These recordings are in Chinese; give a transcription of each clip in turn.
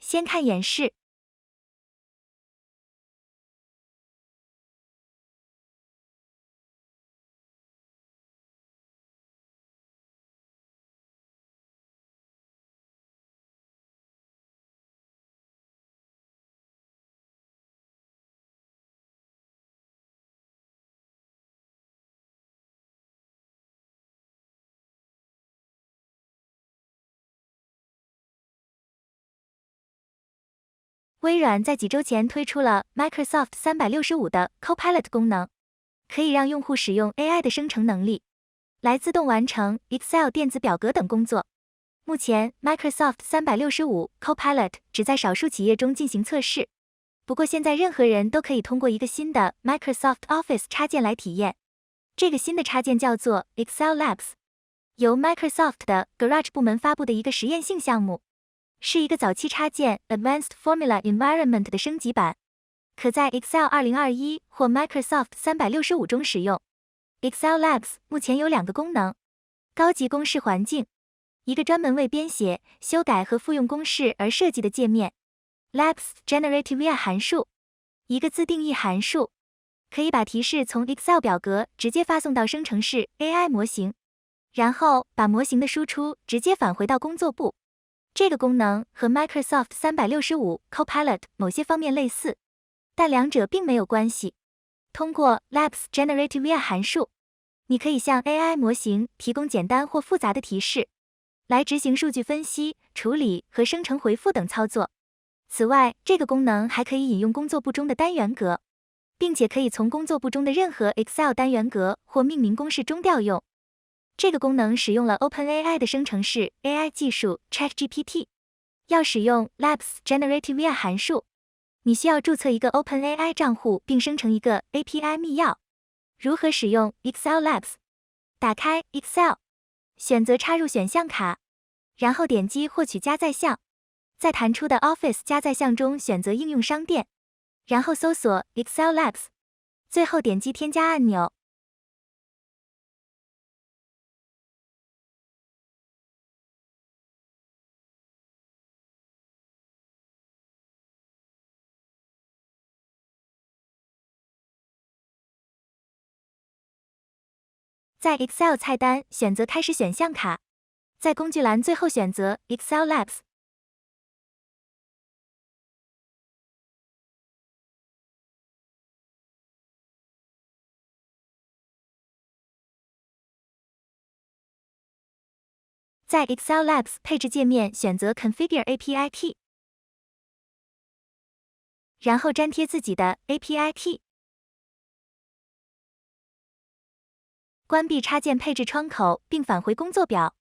先看演示。微软在几周前推出了 Microsoft 365的 Copilot 功能，可以让用户使用 AI 的生成能力，来自动完成 Excel 电子表格等工作。目前 Microsoft 365 Copilot 只在少数企业中进行测试，不过现在任何人都可以通过一个新的 Microsoft Office 插件来体验。这个新的插件叫做 Excel Labs， 由 Microsoft 的 Garage 部门发布的一个实验性项目。是一个早期插件 Advanced Formula Environment 的升级版，可在 Excel 2021或 Microsoft 365中使用。Excel Labs 目前有2个功能：高级公式环境，一个专门为编写、修改和复用公式而设计的界面 ；Labs Generative AI 函数，一个自定义函数，可以把提示从 Excel 表格直接发送到生成式 AI 模型，然后把模型的输出直接返回到工作簿。这个功能和 Microsoft 365 Copilot 某些方面类似，但两者并没有关系。通过 Labs Generative AI 函数，你可以向 AI 模型提供简单或复杂的提示，来执行数据分析、处理和生成回复等操作。此外，这个功能还可以引用工作簿中的单元格，并且可以从工作簿中的任何 Excel 单元格或命名公式中调用。这个功能使用了 OpenAI 的生成式 AI 技术 ChatGPT。要使用 Labs Generative AI 函数，你需要注册一个 OpenAI 账户并生成一个 API 密钥。如何使用 Excel Labs？ 打开 Excel， 选择插入选项卡，然后点击获取加载项，在弹出的 Office 加载项中选择应用商店，然后搜索 Excel Labs， 最后点击添加按钮。在 Excel 菜单选择开始选项卡，在工具栏最后选择 Excel Labs。在 Excel Labs 配置界面选择 Configure API Key， 然后粘贴自己的 API Key。关闭插件配置窗口并返回工作表。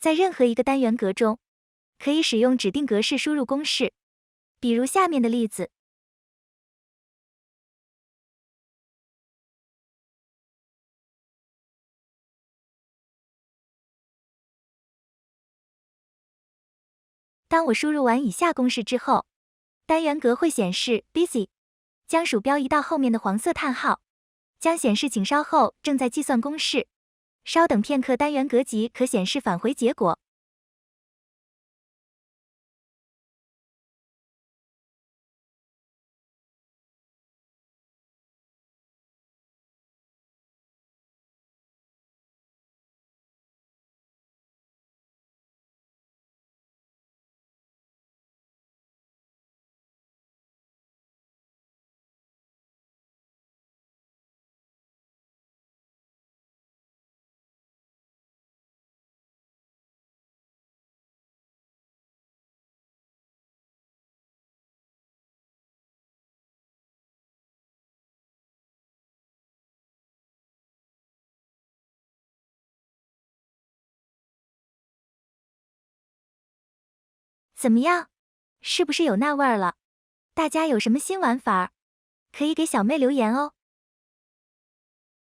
在任何一个单元格中，可以使用指定格式输入公式，比如下面的例子。当我输入完以下公式之后，单元格会显示 busy， 将鼠标移到后面的黄色叹号，将显示请稍后，正在计算公式。稍等片刻，单元格即可显示返回结果。怎么样？是不是有那味儿了？大家有什么新玩法？可以给小妹留言哦。